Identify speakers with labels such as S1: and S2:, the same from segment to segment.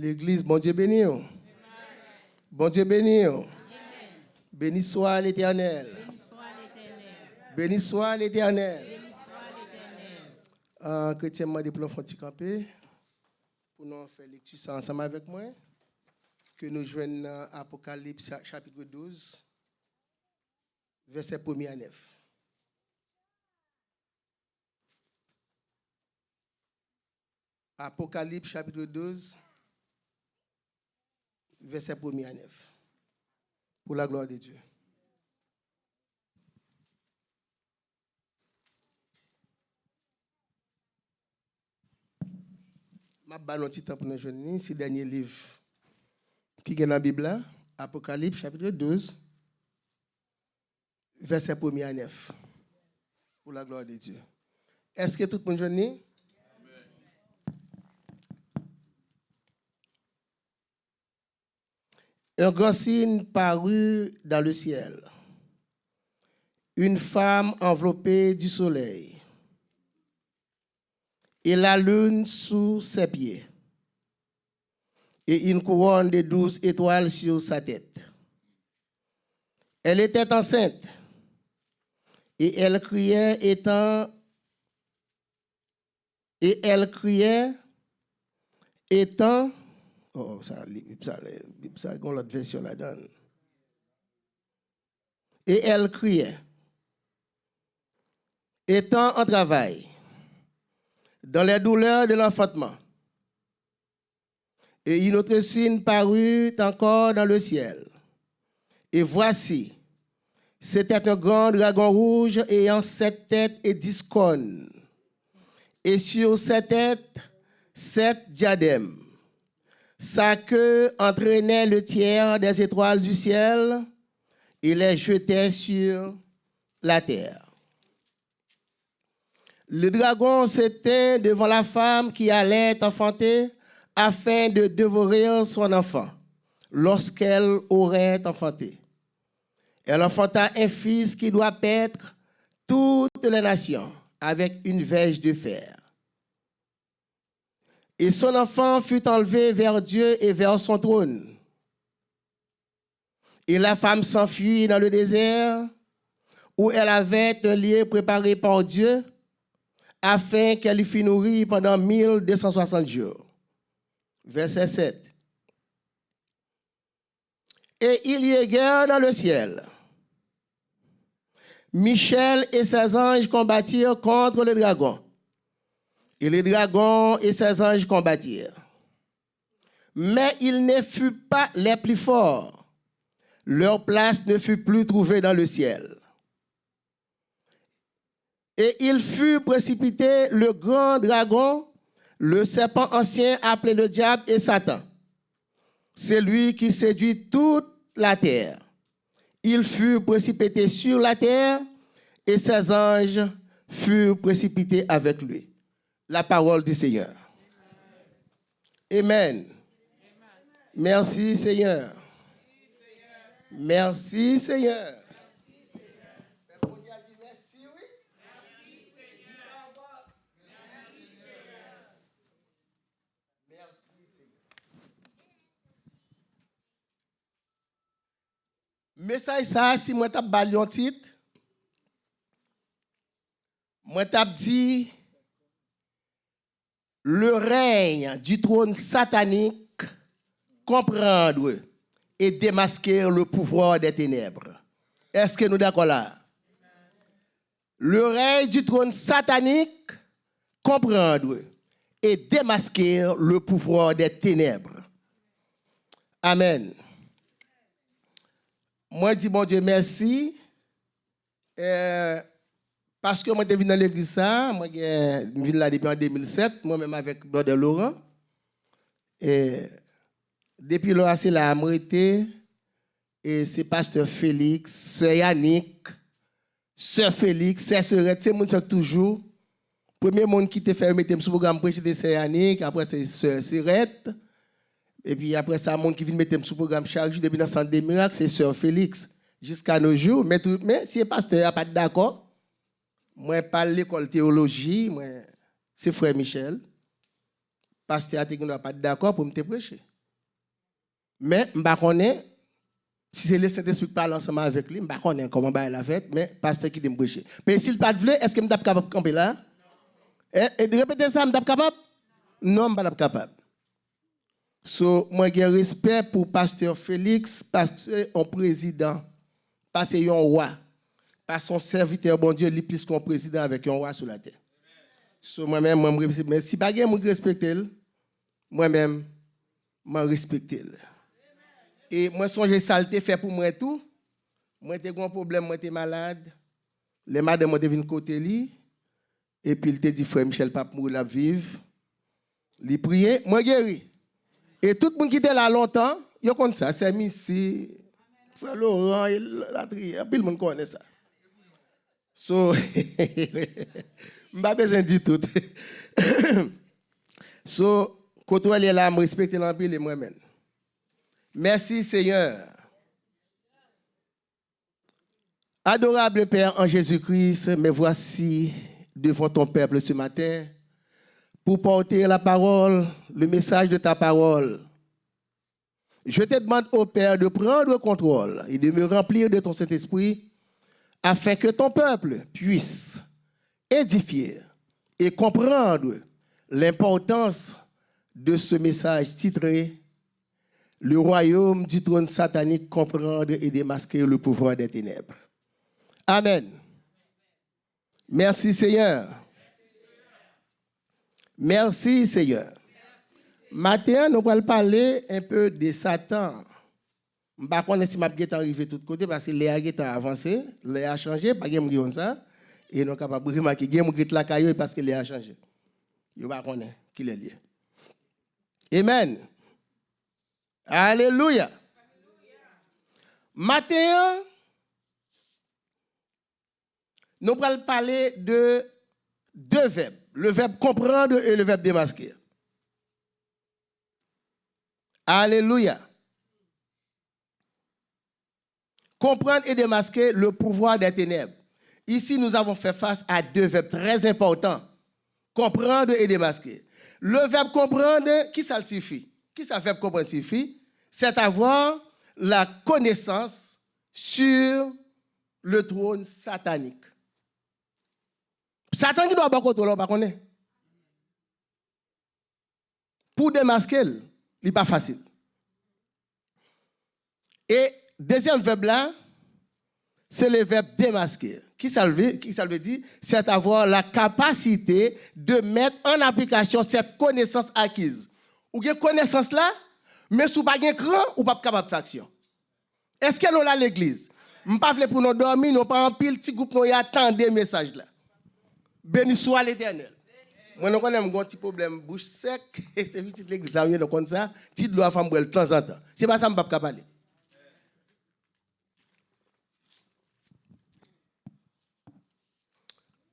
S1: L'église, bon Dieu béni. Bon Dieu béni. Béni soit l'Éternel. Béni soit l'Éternel. Chrétien m'a dit pour nous faire camper, pour nous faire lecture ça ensemble avec moi, que nous joignons Apocalypse chapitre 12, verset 1er à 9. Apocalypse chapitre 12, verset 1er à 9. Pour la gloire de Dieu. Je vais vous petit temps pour nous joindre. C'est le dernier livre qui est dans la Bible, Apocalypse chapitre 12, verset 1er à 9. Pour la gloire de Dieu. Est-ce que tout le monde joint? Un grand signe parut dans le ciel. Une femme enveloppée du soleil. Et la lune sous ses pieds. Et une couronne de 12 étoiles sur sa tête. Elle était enceinte. Et elle criait étant. Oh, ça, l'autre version la donne. Et elle criait, étant en travail, dans les douleurs de l'enfantement. Et une autre signe parut encore dans le ciel. Et voici, c'était un grand dragon rouge ayant 7 têtes et 10 cornes. Et sur ses têtes, 7 diadèmes. Sa queue entraînait le tiers des étoiles du ciel et les jetait sur la terre. Le dragon s'était devant la femme qui allait enfanter afin de dévorer son enfant lorsqu'elle aurait enfanté. Elle enfanta un fils qui doit paître toutes les nations avec une verge de fer. Et son enfant fut enlevé vers Dieu et vers son trône. Et la femme s'enfuit dans le désert, où elle avait un lieu préparé par Dieu, afin qu'elle y fût nourrie pendant 1260 jours. Verset 7. Et il y eut guerre dans le ciel. Michel et ses anges combattirent contre le dragon. Et les dragons et ses anges combattirent. Mais ils ne furent pas les plus forts. Leur place ne fut plus trouvée dans le ciel. Et il fut précipité le grand dragon, le serpent ancien appelé le diable et Satan. C'est lui qui séduit toute la terre. Il fut précipité sur la terre et ses anges furent précipités avec lui. La parole du Seigneur. Amen. Merci Seigneur. Merci Seigneur. Message ça, si moi t'ai bali un titre, moi t'ai dit le règne du trône satanique comprendre et démasquer le pouvoir des ténèbres. Est-ce que nous d'accord là? Le règne du trône satanique comprendre et démasquer le pouvoir des ténèbres. Amen. Moi, je dis, bon Dieu, merci. Parce que moi, je suis venu dans l'église, moi, je suis venu là depuis en 2007, moi-même avec Brother Laurent. Et depuis là, c'est là, moi, et c'est Pasteur Félix, Sœur Yannick, Sœur Félix, Sœur Serette, c'est mon qui toujours. Premier monde qui te fait mettre sur le programme prêcher de Sœur Yannick, après c'est Sœur Serette. Et puis après ça, monde qui vient mettre sur le programme chaque jour depuis dans le centre des miracles, c'est Sœur Félix, jusqu'à nos jours. Mais si le pasteur n'est pas d'accord, moi, pas l'école théologie, moi, c'est Frère Michel. Pasteur n'est pas d'accord pour me prêcher. Mais je ne connais pas si c'est le Saint-Esprit qui parle ensemble avec lui, je ne connais pas comment il a fait, mais pasteur qui dit me prêcher. Mais s'il pas de vle, est-ce que je suis capable de camper là? Et répétez ça, je suis capable? Non, je ne suis pas capable. So, moi, j'ai respect pour pasteur Félix, parce que un président, parce que un roi, parce son serviteur, bon Dieu, il est plus qu'un président avec un roi sur la terre. So, moi-même, mais si pas quelqu'un me respecte, moi-même, je respecte. Et moi, songe saleté fait pour moi tout. Moi, j'ai un problème, moi, j'étais malade. Les madames m'ont venu côté lui. Et puis, il te dit, frère Michel, pas mourir la vive. Il priait, moi, guéri. Et tout le monde qui était là longtemps, il connaît ça. C'est Missy, frère Laurent, la trière. Puis, le monde connaît ça. So, je n'ai pas besoin de dire tout. So, quand elle est là, je respecte l'empile et moi-même. Merci Seigneur. Adorable Père en Jésus-Christ, me voici devant ton peuple ce matin pour porter la parole, le message de ta parole. Je te demande au Père de prendre contrôle et de me remplir de ton Saint-Esprit afin que ton peuple puisse édifier et comprendre l'importance de ce message titré le royaume du trône satanique, comprendre et démasquer le pouvoir des ténèbres. Amen. Merci Seigneur. Merci Seigneur. Maintenant, nous allons parler un peu de Satan. Je ne sais pas si je suis arrivé de tous côtés parce que Léa est avancé, Léa a changé, pas de ça. Et nous sommes capables de remarquer que Léa la caillou parce que Léa a changé. Je ne sais pas qui est lié. Amen. Alléluia. Maintenant, nous allons parler de deux verbes. Le verbe comprendre et le verbe démasquer. Alléluia. Comprendre et démasquer le pouvoir des ténèbres. Ici, nous avons fait face à deux verbes très importants. Comprendre et démasquer. Le verbe comprendre, qui ça signifie? Qui ça verbe comprendre signifie? C'est avoir la connaissance sur le trône satanique. Satan qui doit avoir contrôle, on ne connaît pas. Pour démasquer, il n'est pas facile. Et deuxième verbe là, c'est le verbe démasquer. Qui ça veut dire? C'est avoir la capacité de mettre en application cette connaissance acquise. Ou une connaissance là, mais si vous n'avez pas de cran, vous n'êtes pas capable de faire action. Est-ce que nous là l'église? Je ne pas pour nous dormir, nous pas en pile petit groupe, nous attendons des messages là. Béni soit l'Éternel. Moi, nous avons un petit problème, bouche sec, et c'est vite l'église, nous comme ça, petite loi femme de temps en temps. C'est pas ça que je ne peux pas parler.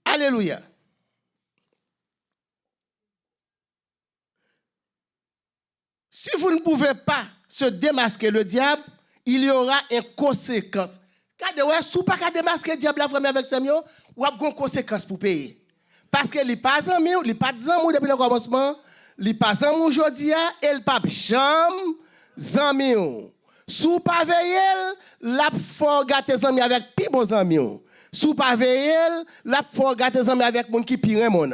S1: Alléluia. Si vous ne pouvez pas se démasquer le diable, il y aura une conséquence. Si vous ne pouvez pas démasquer le diable avec Samuel, vous avez une conséquence pour payer. Parce qu'il n'est pas en il n'est pas en depuis le commencement, il n'est pas en aujourd'hui, et il n'est pas en mieux. Si vous ne pouvez pas veiller, la faut gâter les amis avec plus bons amis. Si vous ne pouvez pas veiller, la faut gâter les amis avec les gens qui pire mon.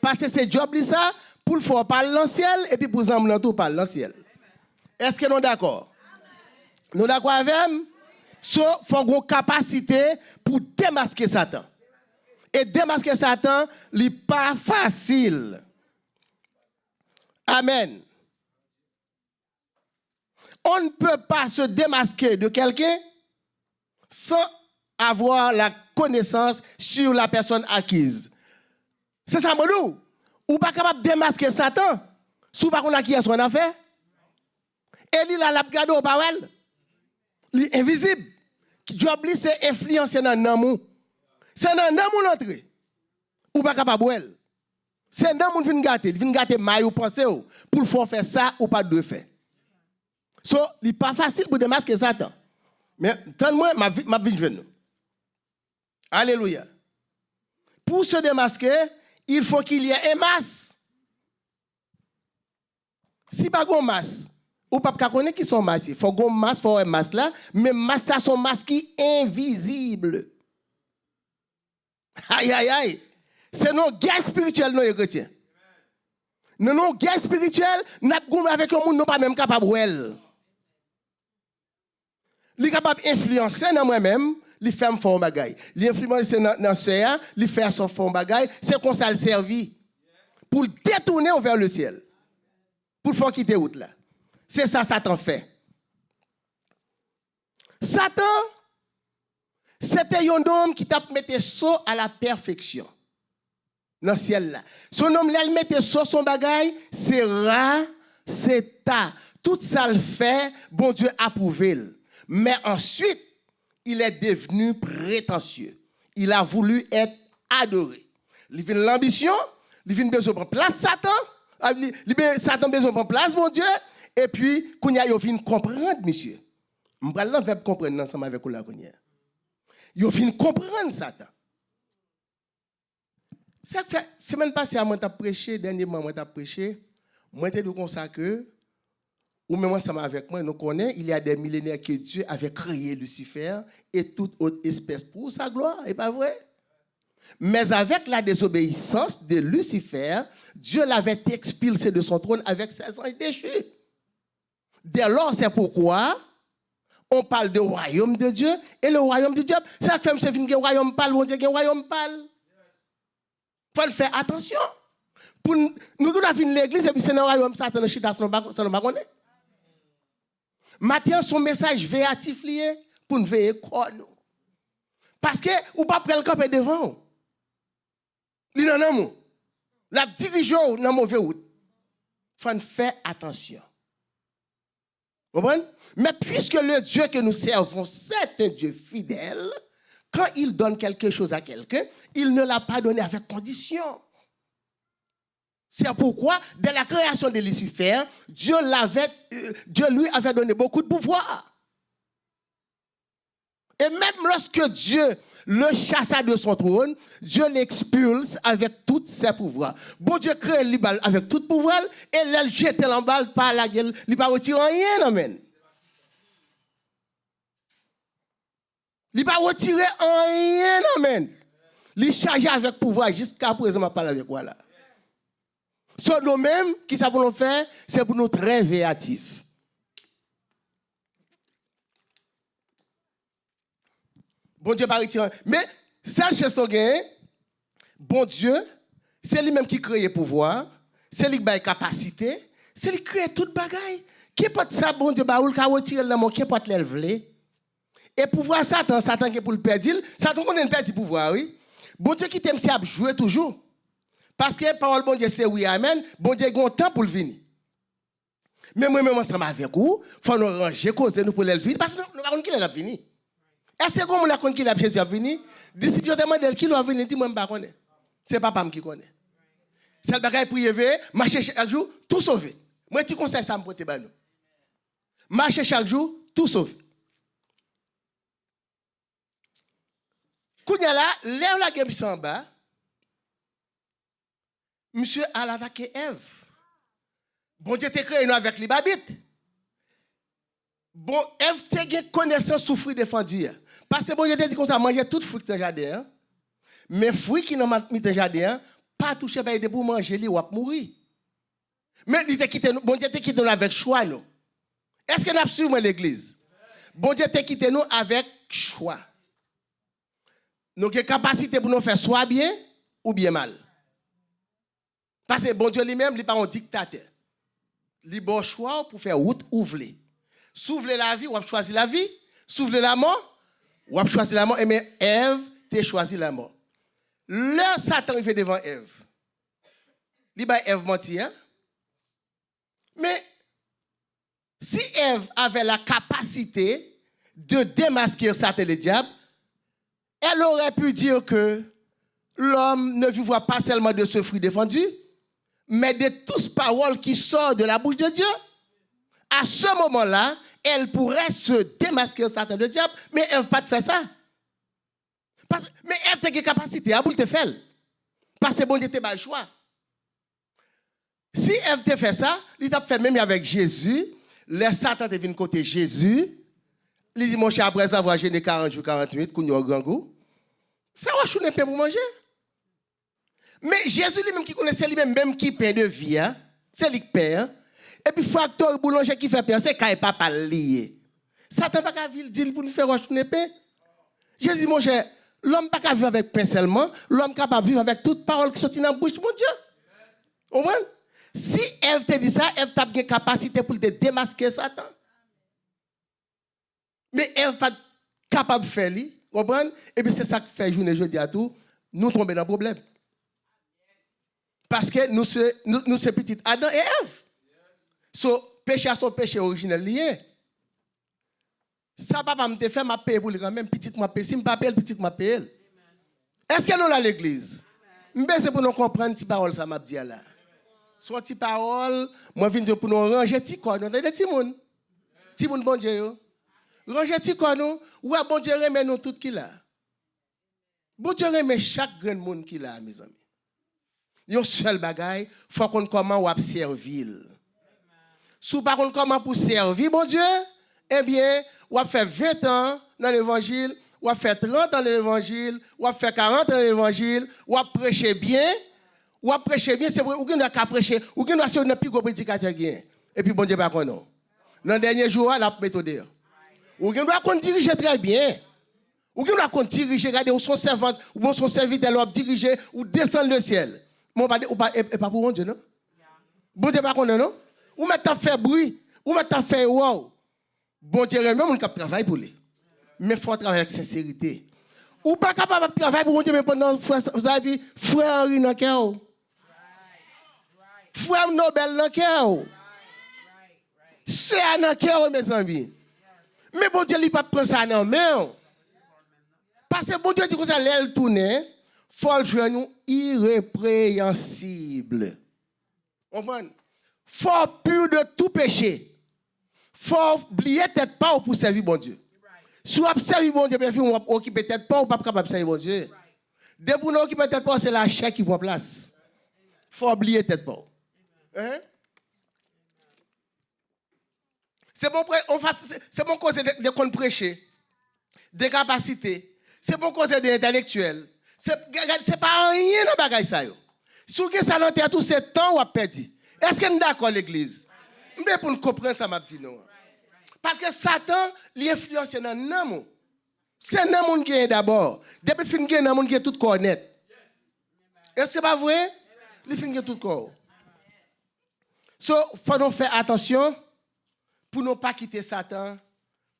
S1: Parce que c'est job ça pour le faire parler dans le ciel et puis pour les amis tout parler dans le ciel. Est-ce que nous sommes d'accord? Nous d'accord avec? So, faut une capacité pour démasquer Satan. Et démasquer Satan, ce n'est pas facile. Amen. On ne peut pas se démasquer de quelqu'un sans avoir la connaissance sur la personne acquise. C'est ça, mon nous. Ou pas capable de démasquer Satan, si vous ne savez pas qui est son affaire. Et il a la gado au parole. Il est invisible. Job li c'est influencer dans l'amour. C'est dans l'amour notre. Ou pas capable de c'est dans moun vinn gâter maille ou penser pour faire ça ou pas de faire. So, il n'est pas facile pour démasquer Satan. Mais tant moi ma vie jeune. Alléluia. Pour se démasquer, il faut qu'il y ait un masque. Si pas un masque, ou pas connaître qui sont masses. Il faut qu'on masse, faut un masse là, mais masse ça sont masses qui invisibles. Aïe aïe aïe. C'est nos guerres spirituelles non chrétiens. Nos guerres spirituelles, n'a pas avec un monde non pas même capable elle. Li capable influencer dans moi-même, li fait me faire un bagay. Li influencer dans ça, li faire son fond bagay, c'est comme ça le servi pour le détourner vers le ciel. Pour faire quitter route là. C'est ça Satan fait. Satan c'était un homme qui t'a metté saut à la perfection. Dans le ciel là. Son homme là, il mettait saut son bagay, c'est ra, c'est ta. Tout ça le fait, bon Dieu approuvé. Mais ensuite, il est devenu prétentieux. Il a voulu être adoré. Il vient l'ambition, il vient besoin de place Satan, Satan besoin de place mon Dieu, et puis kounya yo vient comprendre monsieur. M'pral nan verbe comprendre ensemble avec la kounya. Yo vient comprendre Satan. Ça fait semaine passée moi t'a prêché, dernièrement moi t'a prêché, moi t'ai dit comme ça que ou même ensemble avec moi, nous connaissons, il y a des millénaires que Dieu avait créé Lucifer et toute autre espèce pour sa gloire, n'est pas vrai? Mais avec la désobéissance de Lucifer, Dieu l'avait expulsé de son trône avec ses anges déchus. Dès lors, c'est pourquoi on parle du royaume de Dieu et le royaume du diable. Ça fait que c'est un royaume pâle, on dit qu'il y a un royaume pâle. Il faut faire attention. Pour nous, nous devons venir l'église et puis c'est un royaume Satan, ça ne va pas. Maintenant, son message véatif lié pour nous veiller quoi nous. Parce que ou pas prendre le camp devant. Il en a mot. La dirigeant dans mauvais route. Faut faire attention. Vous comprenez? Mais puisque le Dieu que nous servons, c'est un Dieu fidèle, quand il donne quelque chose à quelqu'un, il ne l'a pas donné avec condition. C'est pourquoi, dès la création de Lucifer, Dieu lui avait donné beaucoup de pouvoir. Et même lorsque Dieu le chassa de son trône, Dieu l'expulse avec tous ses pouvoirs. Bon Dieu crée l'ibal avec tout pouvoir et l'elle jette l'emballe par la gueule, il ne va pas retirer rien, amen. Il ne va pas retirer rien, amen. Il charge avec pouvoir jusqu'à présent, je parle avec quoi là. So, nous-mêmes, qui ça pour nous faire, c'est pour nous très véatifs. Bon Dieu, pas retirer. Mais, seule chose qu'on gagne, bon Dieu, c'est lui-même qui crée le pouvoir, c'est lui qui a la capacité, c'est lui qui crée toute bagaille. Qui peut ça, bon Dieu, ou le cas retirer le mot, qui peut l'élever. Et pouvoir Satan qui est pour le perdre, Satan connaît le perdre pouvoir, oui. Bon Dieu qui t'aime, c'est à jouer toujours. Parce que parole bon Dieu c'est oui amen, bon Dieu a un temps pour le venir. Mais moi-même ensemble avec vous, il faut nous ranger cause nous pour le venir parce que nous ne savons pas qui l'a venir. Est-ce que comme on a connu qui l'a Jésus a venir, disciple demande qui l'a venir, dit moi pas connais. C'est papa qui connaît. C'est le bagage pour lever, marcher chaque jour, tout sauver. Moi tu conseille ça me porter ba nous. Marcher chaque jour, tout sauver. Kounya là, lève la gueule en bas. Monsieur a attaqué Ève. Bon Dieu t'a créé nous avec les babites. Bon, Ève t'a gagné connaissance sous fruit défendu. Parce que bon Dieu t'a dit qu'on ça manger tout fruit dans le jardin. Mais fruit qui n'ont pas mis dans le jardin, pas toucher par pour manger, il va mourir. Mais il t'a quitté nous, bon Dieu t'a quitté nous avec choix nous. Est-ce que nous avons suivi l'église? Bon Dieu t'a quitté nous avec choix. Nous avons capacité pour nous faire soit bien ou bien mal. Parce que bon Dieu lui-même, il n'est pas un dictateur. Il a bon choix pour faire route ouvler. S'ouvler la vie, ou choisir la vie. S'ouvler la mort, ou choisir la mort. Et mais Ève, tu choisi la mort. Le Satan il fait devant Ève. Il va Ève mentir. Mais si Ève avait la capacité de démasquer Satan et le diable, elle aurait pu dire que l'homme ne vivra pas seulement de ce fruit défendu, mais de toutes paroles qui sortent de la bouche de Dieu. À ce moment-là, elle pourrait se démasquer Satan le diable, mais elle ne veut pas faire ça. Mais elle a une capacité à te faire. Parce que bon Dieu t'a le choix. Si elle te fait ça, il t'a fait même avec Jésus. Les Satan est venu côté Jésus. Il dit, mon cher, après avoir gêné 40 jours, 40 minutes, qu'on y a un grand goût, fais-moi chou pain pour manger. Mais Jésus lui-même qui connaissait lui-même, même qui pain de vie, hein, c'est lui qui pain. Hein. Et puis, facteur boulanger qui fait pain, c'est quand il pas lié. Satan n'a pas qu'à dire pour nous faire chou pain. Jésus dit, mon cher, l'homme n'a pas qu'à vivre avec pain seulement, l'homme est capable de vivre avec toute parole qui sortit dans la bouche, mon Dieu. Vous comprenez? Si Ève te dit ça, Ève a une capacité pour te démasquer Satan. Mais Ève pas capable de faire, vous comprenez? Et bien c'est ça qui fait journée jeudi à tout, nous tombons dans le problème. Parce que nous sommes petits Adam et Ève. So, péché à son péché originel lié. Ça papa me fait ma paye pour lui quand même petite ma paye. Si me pas paye petite ma paye. Est-ce que nous là l'église? Mais c'est pour nous comprendre ces paroles ça m'a dit là. Soit ces paroles, moi viens pour nous ranger petit corps, nous des petits monde. Petit monde bon Dieu. Ranger petit corps nous, ouais bon Dieu remet nous tout qui là. Bon Dieu remet chaque grand monde qui là mes amis. Yon seul bagaille, faut qu'on comment on servir. Si par contre comment pour servir bon Dieu, eh bien, on a fait 20 ans dans l'évangile, on a fait 30 ans dans l'évangile, on a fait 40 ans dans l'évangile, on a prêché bien, c'est vrai, ou qu'on a qu'à prêcher, ou qu'on a sur un plus gros prédicateur qui est. Et puis bon Dieu pas qu'on non. Dans le dernier jour, la méthode. Ou qu'on doit diriger très bien. Ou qu'on doit diriger, regardez, ou son servant, ou son serviteur, ou diriger, ou descendre le ciel. Mon pas pas pour mon Dieu non. Bon Dieu pas qu'on non. Ou mettre fait bruit, ou mettre fait wow. Bon Dieu même on cap travail pour lui. Mais faut travailler avec sincérité. Ou pas capable de travailler pour bon Dieu mais pendant vous avez frère Henri dans cœur. Frère Nobel dans cœur. C'est dans cœur mes amis. Mais bon Dieu il pas prendre ça non mais parce que bon Dieu dit que ça l'aile tourner, faut le joindre irrépréhensible. On comprend? Faut pur de tout péché. Faut oublier tête pas pour servir bon Dieu. Si vous servir bon Dieu, bien sûr, on va occuper tête pas ou pas capable de servir bon Dieu. Dès pour nous occuper tête pas, c'est la chair qui prend place. Faut oublier tête pas. Hein? C'est bon cause de qu'on prêcher, des capacités. C'est bon cause d'intellectuel. C'est pas rien dans bagay ça yo. Si vous avez ça dans tête tout ce temps ou a perdu. Est-ce que nous d'accord l'église? Mais pour nous comprendre ça m'a dit non. Parce que Satan l'influence dans nous. C'est dans monde qui est d'abord. Depuis fin qui est dans monde qui est tout connaître. Est-ce que c'est pas vrai? Il fin qui est tout corps. So faut nous faire attention pour ne pas quitter Satan,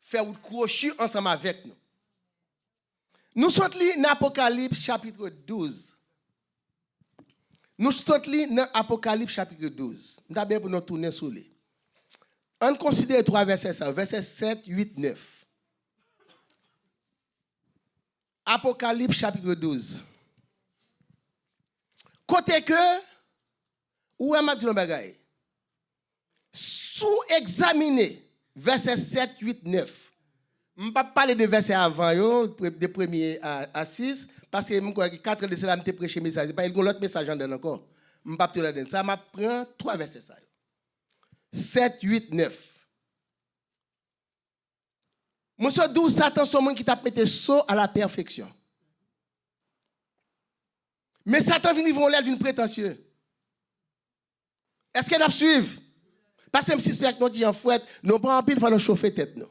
S1: faire un crochet ensemble avec nous. Nous sommes dans Apocalypse chapitre 12. Nous sommes dans Apocalypse chapitre 12. D'abord pour nous tourner sur lui. On considère trois versets, versets 7, 8, 9. Apocalypse chapitre 12. Côté que, où est ma dit le bagaille? Sous-examiner versets 7, 8, 9. Je ne vais pas parler de versets avant, de premier à 6, parce que je 4 de cela, je prêché le message. Il y a un autre message en dedans encore. Je ne vais pas te le donner. Ça m'a pris 3 versets. 7, 8, 9. Monsieur 12, Satan, c'est un monde qui t'a pété saut à la perfection. Mais Satan vient vivre l'air d'une prétentieux. Est-ce qu'elle a suivi? Parce que si nous disons en fouette, nous pas en pile, il faut nous chauffer tête. Nous.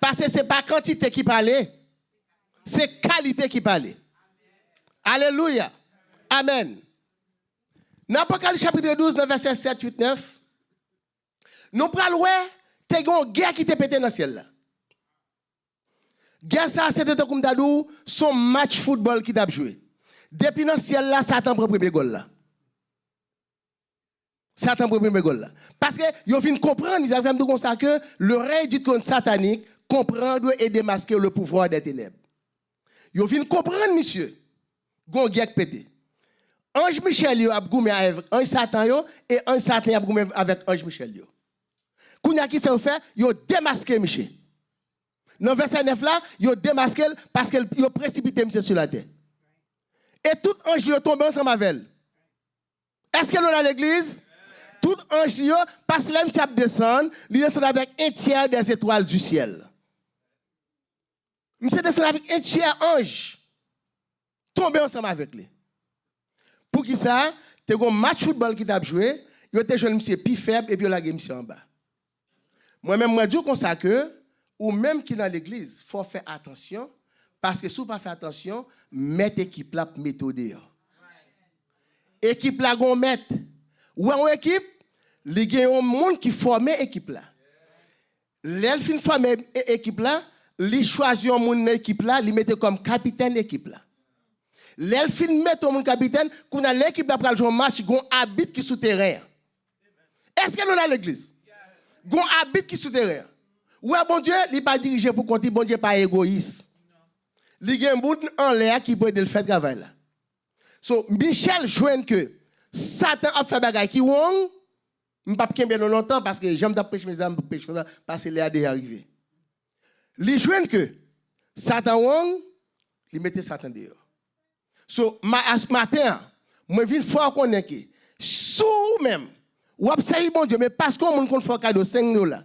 S1: Parce que ce n'est pas quantité qui parle, c'est qualité qui parle. Alléluia. Amen. Dans l'Apocalypse chapitre 12, verset 7, 8, 9, nous prenons tu as une guerre qui te pété dans le ciel. Là. Guerre ça, c'était comme d'adou, son match football qui t'a joué. Depuis dans le ciel, là, Satan prend le premier goal. Là. Satan prend le premier goal. Là. Parce que, ils viennent comprendre, ils avaient comme ça que le règne du trône satanique comprendre et démasquer le pouvoir des ténèbres. Ils viennent comprendre, monsieur. Gon guerre pété. Ange Michel yo a goumé avec ange Satan yo et ange Satan a goumé avec ange Michel yo. Kounya qui s'est fait, yo démasqué Michel. Dans verset 9 là, yo démasqué parce que yo précipité Michel sur la terre. Et tout ange yo tombé ensemble avec elle. Est-ce que nous dans l'église? tout ange, parce que là, il descend, il descend avec un tiers des étoiles du ciel. Il descend avec un tiers ange. Tomber ensemble avec lui. Pour qui ça? Tu as un match football qui t'a joué, il a joué monsieur plus faible et puis il a gagné monsieur en bas. Moi-même, je dis comme ça que, ou même qui dans l'église, il faut faire attention, parce que si vous ne pas faire attention, mettre l'équipe là pour méthode. Équipe là, on met. Ou en équipe, il y a un monde qui forme l'équipe là. L'elfine forme l'équipe là, il choisit un monde dans l'équipe là, il met comme capitaine l'équipe là. L'elfine met un capitaine, qu'on a l'équipe là pour jouer un match, qu'on habite qui souterrain. Est-ce que nous dans l'église? Qu'on habite qui souterrain. Ouais, bon Dieu, il n'est pas dirigé pour compter, bon Dieu, pas égoïste. Il y a un bout en l'air qui peut le faire travail là. So, Michel joint que Satan a fait bagaille qui wong, je ne vais pas bien longtemps parce que j'aime prêcher mes âmes parce que l'air est arrivé. Il joint que Satan wong, il mettait Satan dehors. So, ce matin, je viens fort connaître que sous même, ou observez bon Dieu, mais parce qu'on compte faire cadeau 5 $.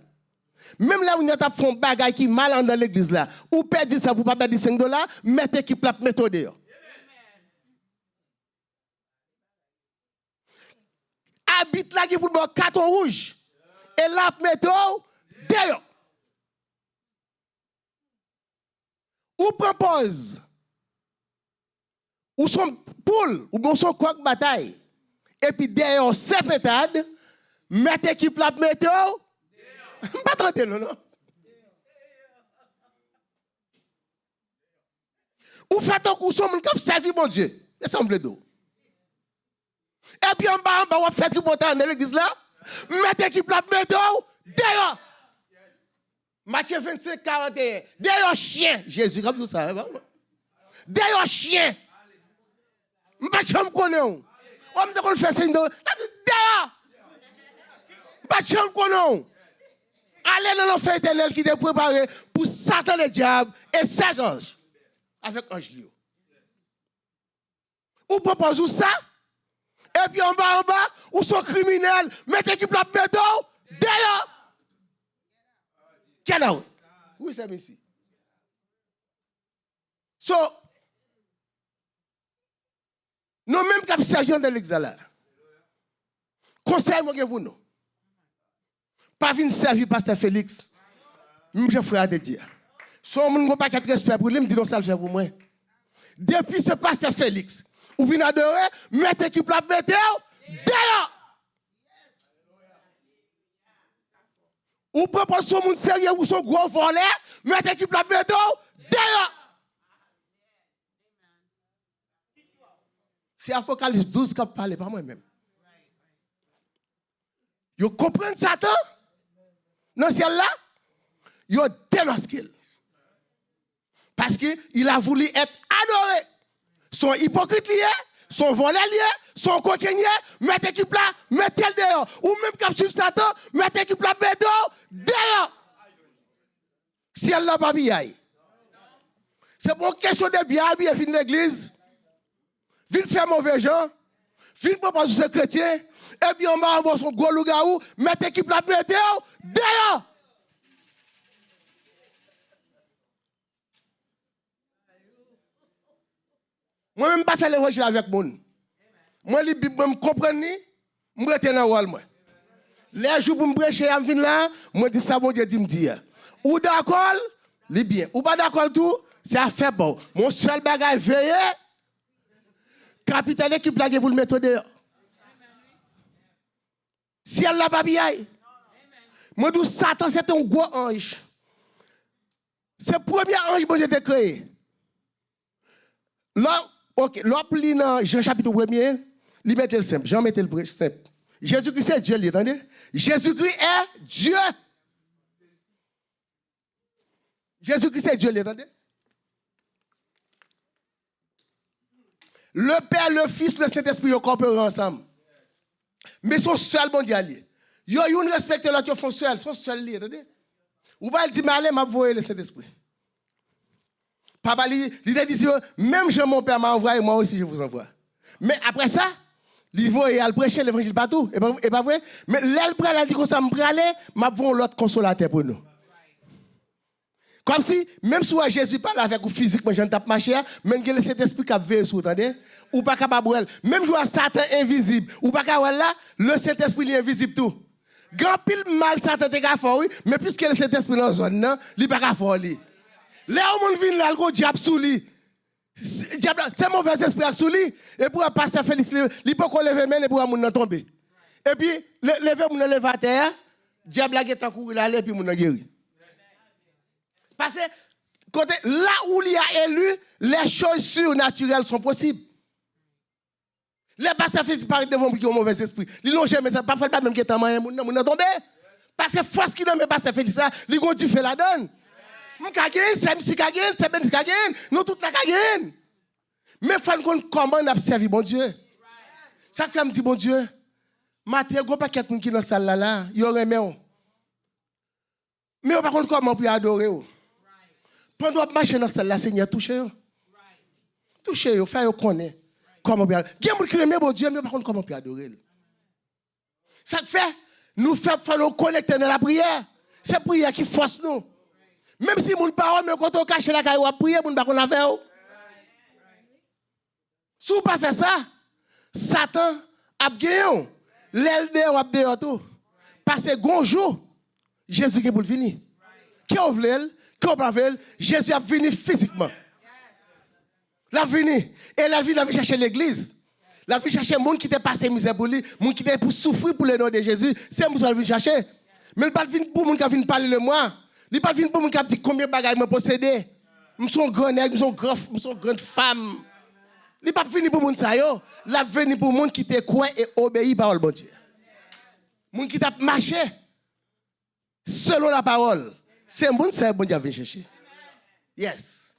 S1: Même là où nous avons fait un bagage qui mal dans l'église là, ou perdre ça pour pas perdre 5 $, mettez qui plat méthode dehors. Habite là qui pour le carton rouge. Et là, méthode dehors. Ou propose, ou son poule, ou son coq bataille, et puis derrière, c'est pétade, mettez qui plat méthode. Pas tenter, non? Ou faites un coup sur mon cap, servi mon Dieu. Dessemble d'eau. Et puis en bas, on fait qui monte dans l'église là. Mettez qui plat, mettez d'ailleurs. Matthieu 25, 41. D'ailleurs, chien. Jésus, comme tout ça. D'ailleurs, chien. Je ne sais pas connaître. On me dit fait signe de. D'ailleurs. Je ne sais pas connaître. Allez dans l'enfer éternel qui est préparé pour Satan le diable et ses anges. Avec ange Lio. Ou propose ça? Et puis en bas, ou sont criminels, mettez qui plate métaux, d'ailleurs. Get out. Où est-ce ici? So, nous mêmes qui servons de l'exalar. Conseil moi pour nous. Pas venir servir pasteur Félix. Même je frère de Dieu. Si on n'a pas de respect pour lui, me dit non ça le fait pour moi. Depuis ce pasteur Félix, ou venez adorer, mettez équipe la mettez d'ailleurs. Ou propose son monde sérieux ou son gros volet, mettez équipe la mettez d'ailleurs. C'est Apocalypse 12 qui parle, pas moi-même. Vous comprenez Satan? Dans ce ciel-là, il a démasqué. Parce qu'il a voulu être adoré. Son hypocrite lié, son volet lié, son coquin lié, mettez équipe là, mettez-le dehors. Ou même quand suivre Satan, mettez équipe là, mettez dehors. Ciel là, pas bien. C'est pour une question de bien habillé, fin de l'église. Vin faire mauvais gens. Vin proposer ce chrétien. Et puis on va avoir son gros loup-garou, mettez équipe là, mettez dehors. Moi-même, pas faire l'évangile avec mon. Moi, les Bibles, je comprends ni, je me retiens dans le rôle. Les jours pour me prêcher, je viens là, je dis ça, mon Dieu, dit me dire. Ou d'accord, les bien. Ou pas d'accord tout, c'est à faire bon. Mon seul bagage veillé, capitaine équipe là pour le mettre dehors. Si elle n'a pas bien, moi, dis Satan, c'est un gros ange. C'est le premier ange que j'ai créé. Là, ok, l'oppli dans Jean chapitre 1er, il met le simple. Jean mettait le simple. Jésus-Christ est Dieu, attendez? Jésus-Christ est Dieu. Jésus-Christ est Dieu, attendez? Le Père, le Fils, le Saint-Esprit, ils coopèrent ensemble. Mais son seul bon Dieu. Ils ont respecté l'autre, ils font seul. Son seul, attendez? Ou pas, il dit, mais allez, m'a envoyé le Saint-Esprit. Papa, il dit, même je, mon père m'a envoyé, moi aussi je vous envoie. Mais après ça, Livre et al prêcher l'évangile partout. Et pas vrai? Mais l'elle prend, elle dit que ça me prale, m'a vont l'autre consolateur pour nous. Comme si, même si Jésus parle avec vous physiquement, je ne tape marché, même que cet esprit qui a veillé sur vous, entendez? Ou pas capable de même jouer Satan invisible, ou pas capable là, le Saint-Esprit est invisible tout. Grand pile mal Satan te fait, oui, mais puisque le Saint-Esprit dans la zone, non, il pas faire lui. Là où on vient là, le diable sous lui. C'est mauvais esprit sous lui. Et pour passer Félix, il peut qu'on lève main et pour moun tomber. Et puis lever moun lever à terre, diable a geta courir là et puis moun guéri. Parce que côté là où il a élu, les choses surnaturelles sont possibles. Les pasteurs Félix paraît devant pour un mauvais esprit. Ils n'ont jamais ça pas fait pas même que ta main moun tomber. Parce que force qui donne pasteur Félix ça, il gon fait la donne. C'est si Kaguen, c'est Ben Kaguen, nous toutes la Kaguen. Mais il faut qu'on comment on observe bon Dieu. Ça fait me dit bon Dieu, matin go pas quelqu'un qui dans salle là, il aurait aimé. Mais on pas contre comment pour adorer. Pendant qu'on marche dans salle là, Seigneur touchez. Touchez, faire connaître comment bien. Qui aime qui aime bon Dieu, mais pas contre comment pour adorer. Ça fait nous faire nous connecter dans la prière. C'est prière qui force nous. Même si mon parole mais quand on cache la caille ou prier mon pas qu'on a fait. Si vous pas fait ça, Satan a gagné. L'aile de ou tout. Parce que bonjour Jésus qui pour le finir. Qui ouvre l'aile, qui ouvre l'aile, Jésus a fini physiquement. La vini et la vie chercher l'église. La vie chercher monde qui était passé misère pour lui, monde qui était pour souffrir pour le nom de Jésus, c'est nous allons chercher. Mais il pas venir pour monde qui vient parler de moi. Il pas venu pour me dire combien de bagages me posséder. Je suis un grand nègre, je suis une grande femme. Il pas venu pour monde ça yo. Il venu pour monde qui te croit et obéit parole bon Dieu. Monde qui t'a marché selon la parole. C'est monde ça bon Dieu vient chercher. Yes.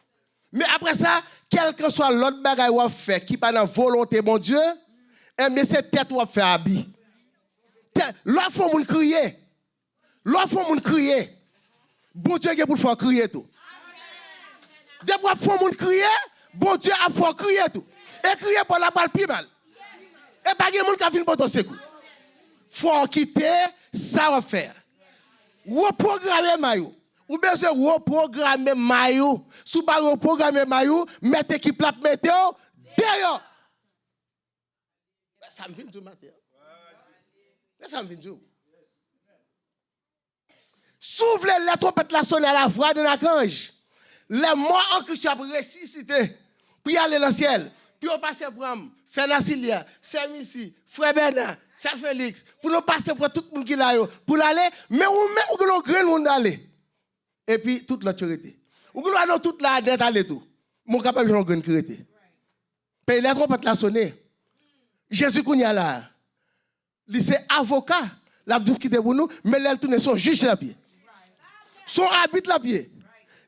S1: Mais après ça, quel que soit l'autre bagage ou fait qui pas dans volonté bon Dieu, mais c'est tête ou fait habit. L'autre faut monde crier. L'autre faut monde crier. Bon Dieu est pour faire crier tout. Dès qu'on fait monde crier, bon Dieu a fait crier tout. Et crier pour la balle plus mal. Et pas de monde qui vient pour ton secours. Faut quitter ça va faire. Ou programmer maillot. Ou besoin reprogrammer maillot. Sous pas reprogrammer maillot, mettre équipe la météo derrière. Ça me vient du matin. Ça me vient du. S'ouvre la trompette la sonne à la voix de l'archange. Les morts en Christ ont ressuscité. Puis aller dans le ciel. Puis on passe pour Saint Nassilia, Saint Missi, Frère Bernard, Saint Félix. Pour nous passer pour tout le monde qui est là. Pour aller, mais on met où l'on grand monde aller. Et puis toute l'autorité. Où l'on a toute la dette aller tout. Mon capable de grand créité. Puis la trompette la sonne. Jésus Kounia là. Il c'est avocat. La douce qui était pour nous, mais elle tourne son juge la pied. Son arbitre la pied.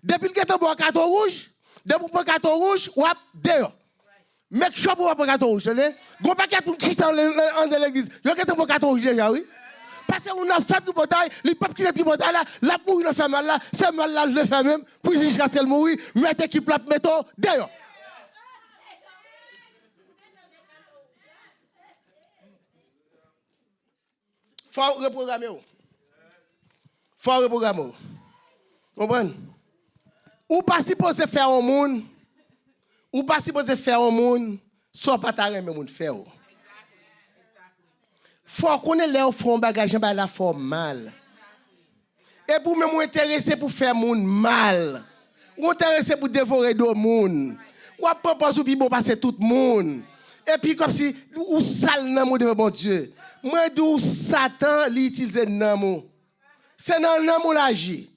S1: Depuis que tu as un carton rouge, depuis que tu as un carton rouge, ou dehors. Make sure pour un carton rouge. Il n'y a pas de Christian dans l'église. Il y a un carton rouge déjà, oui. Parce qu'on a fait du bataille, les papes qui ont fait du bataille, la mourir dans ce mal là, ce mal là, je le fais même, pour jusqu'à ce qu'il mourir, mettez qui plate, mettez dehors. Faut reprogrammer. Faut reprogrammer. Comprenez? Ou pas supposé faire au monde, ou pas supposé faire au monde, soit pas t'arrêter mais monde faire. Faut qu'on ait les fonds bagage dans la forme mal. Et pour même intéressé pour faire monde mal. Ou intéressé pour dévorer d'autres monde. Ou à propos ou pour passer tout le monde. Et puis comme si ou sale dans devant mon Dieu. Moi d'où Satan l'utilise dans c'est dans l'amour l'agit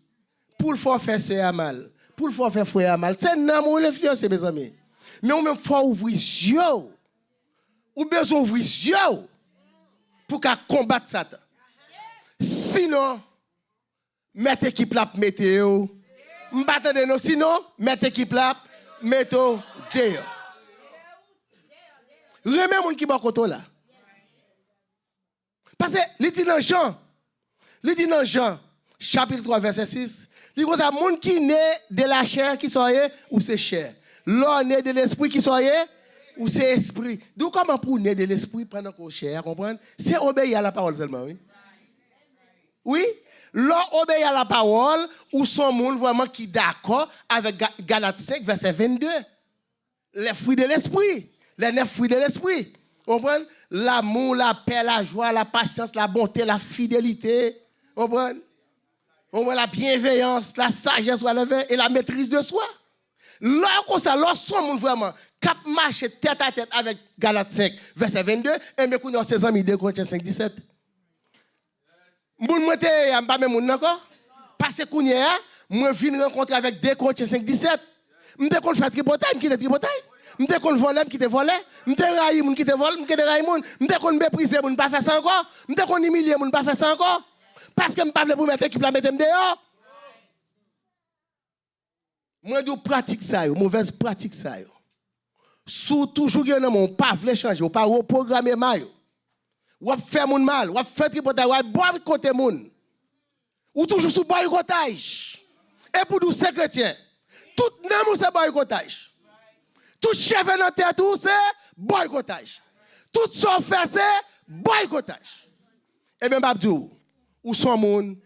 S1: pour le faire ça mal, pour le faire frère mal. C'est dans l'amour l'influence mes amis. Mais on même faut ouvrir yeux. Ou besoin ouvrir yeux pour combattre Satan. Sinon mettez équipe là météo. M'attendez non sinon mettez équipe là météo dehors. Remets mon qui ba koto là. Parce que il dit dans Jean, chapitre 3, verset 6, il dit que le monde qui naît de la chair qui soit ou c'est chair. L'on naît de l'esprit qui soit Ou c'est esprit. Donc comment pour naître de l'esprit pendant qu'on cherche, comprendre? C'est obéir à la parole seulement, oui. Oui, l'on obéit à la parole ou son monde vraiment qui d'accord avec Galates 5 verset 22. Les fruits de l'esprit, les 9 fruits de l'esprit. Vous comprenez? L'amour, la paix, la joie, la patience, la bonté, la fidélité. Vous comprenez? La bienveillance, la sagesse et la maîtrise de soi. Lorsqu'on son monde vraiment cap marcher tête à tête avec Galates 5 verset 22 et me connait ses amis de Corinthiens 5 17. Moun monte y pas même moun encore parce que kounya moi viens rencontrer avec 2 Corinthiens 5 17. M'te kon fait tripotaille, m'quitte tripotaille. M'te kon voler, m'quitte voler. M'te railler, moun quitte vol, m'quitte railler moun. M'te kon mépriser, moun pas faire ça encore. M'te kon humilier, moun pas faire ça encore. Parce que m'pas vle pour mettre équipe la mettre dehors. Moi de pratique ça yo, mauvaise pratique ça yo. Sous toujours que non pas vle changer, ou pas reprogrammer mal. Ou faire moun mal, ou faire tripotaille, ou boire côté moun. Ou toujours sous boycottage. Et pour nous c'est chrétien. Tout n'amour c'est boycottage. Tout chef dans terre tout c'est boycottage. Tout son fait c'est boycottage. Et bien Babdou, où son monde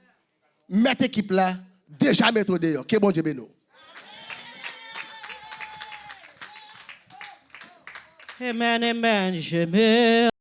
S1: mettre équipe là déjà mettre dehors. Que bon Dieu bénisse.
S2: Amen, amen. Je me